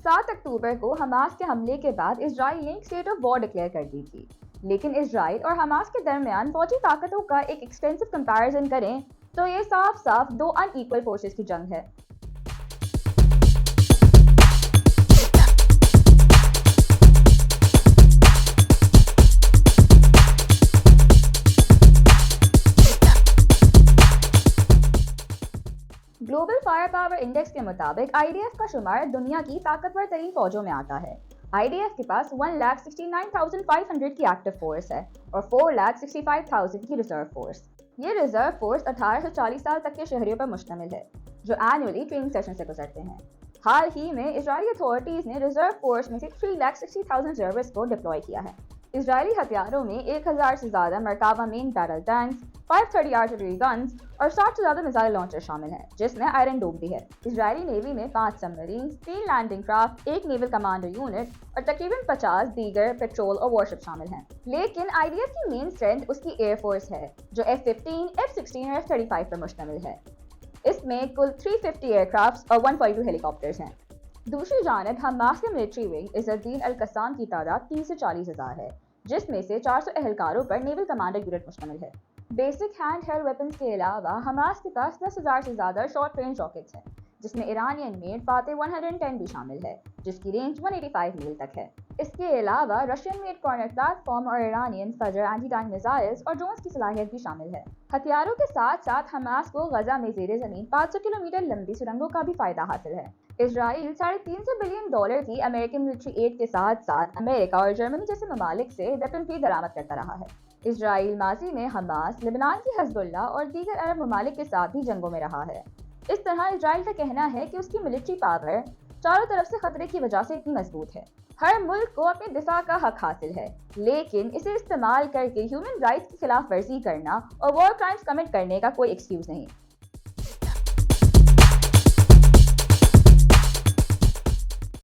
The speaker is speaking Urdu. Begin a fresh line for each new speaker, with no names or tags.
7 اکتوبر کو حماس کے حملے کے بعد اسرائیل نے اسٹیٹ آف وار ڈکلیئر کر دی تھی، لیکن اسرائیل اور حماس کے درمیان فوجی طاقتوں کا ایک ایکسٹینسو کمپیریزن کریں تو یہ صاف صاف دو ان ایکول فورسز کی جنگ ہے۔ گلوبل فائر پاور انڈیکس کے مطابق آئی ڈی ایف کا شمار دنیا کی طاقتور ترین فوجوں میں آتا ہے۔ آئی ڈی ایف کے پاس 1,69,500 کی ایکٹیو فورس ہے اور 4,65,000 کی ریزرو فورس۔ یہ ریزرو فورس 18 سے 40 سال تک کے شہریوں پر مشتمل ہے جو اینولی ٹریننگ سیشن سے گزرتے ہیں۔ حال ہی میں اسرائیلی اتھارٹیز نے ریزرو فورس میں سے 3,60,000 ریزرویسٹ کو ڈپلوائے کیا ہے۔ اسرائیلی ہتھیاروں میں 1,000 سے زیادہ مرکبہ مین بیرل ٹینکس، 530 آرٹلری گنز اور 60 سے زیادہ میزائل لانچر شامل ہیں، جس میں آئرن ڈوم بھی ہے۔ اسرائیلی نیوی میں 5 سب مرینز، 3 لینڈنگ کرافٹ، 1 نیول کمانڈر یونٹ اور تقریباً 50 دیگر پیٹرول اور وارشپ شامل ہیں۔ لیکن آئی ڈی ایف کی مین اسٹرینتھ اس کی ایئر فورس ہے جو F-15، F-16 اور F-35 پر مشتمل ہے۔ اس میں کل 350 ایئر کرافٹس اور 142 ہیلی کاپٹرز ہیں۔ دوسری جانب حماس کے ملٹری ونگ عز الدین القسام کی تعداد 30 سے 40 ہزار ہے، جس میں سے 400 اہلکاروں پر نیول کمانڈر یونٹ مشتمل ہے۔ بیسک ہینڈ ہیلڈ ویپنز کے علاوہ حماس کے پاس 10,000 سے زیادہ شارٹ رینج راکٹس ہیں، جس میں ایرانین میڈ فاتح 110 بھی شامل ہے جس کی رینج 185 میل تک ہے۔ اس کے علاوہ Russian made corner plate form اور ایرانین فجر اینٹی ٹینک میزائلز اور ڈرونز کی صلاحیت بھی شامل ہے۔ ہتھیاروں کے ساتھ ساتھ حماس کو غزہ میں زیر زمین 500 کلومیٹر لمبی سرنگوں کا بھی فائدہ حاصل ہے۔ اسرائیل $350 بلین کی امریکن ملٹری ایڈ کے ساتھ ساتھ امریکہ اور جرمنی جیسے ممالک سے ویپن بھی درآمد کرتا رہا ہے۔ اسرائیل ماضی میں حماس، لبنان کی حزب اللہ اور دیگر عرب ممالک کے ساتھ بھی جنگوں میں رہا ہے۔ اس طرح اسرائیل کا کہنا ہے کہ اس کی ملٹری پاور چاروں طرف سے خطرے کی وجہ سے اتنی مضبوط ہے۔ ہر ملک کو اپنے دفاع کا حق حاصل ہے، لیکن اسے استعمال کر کے ہیومن رائٹس کی خلاف ورزی کرنا اور وار کرائمز کمٹ کرنے کا کوئی ایکسکیوز نہیں۔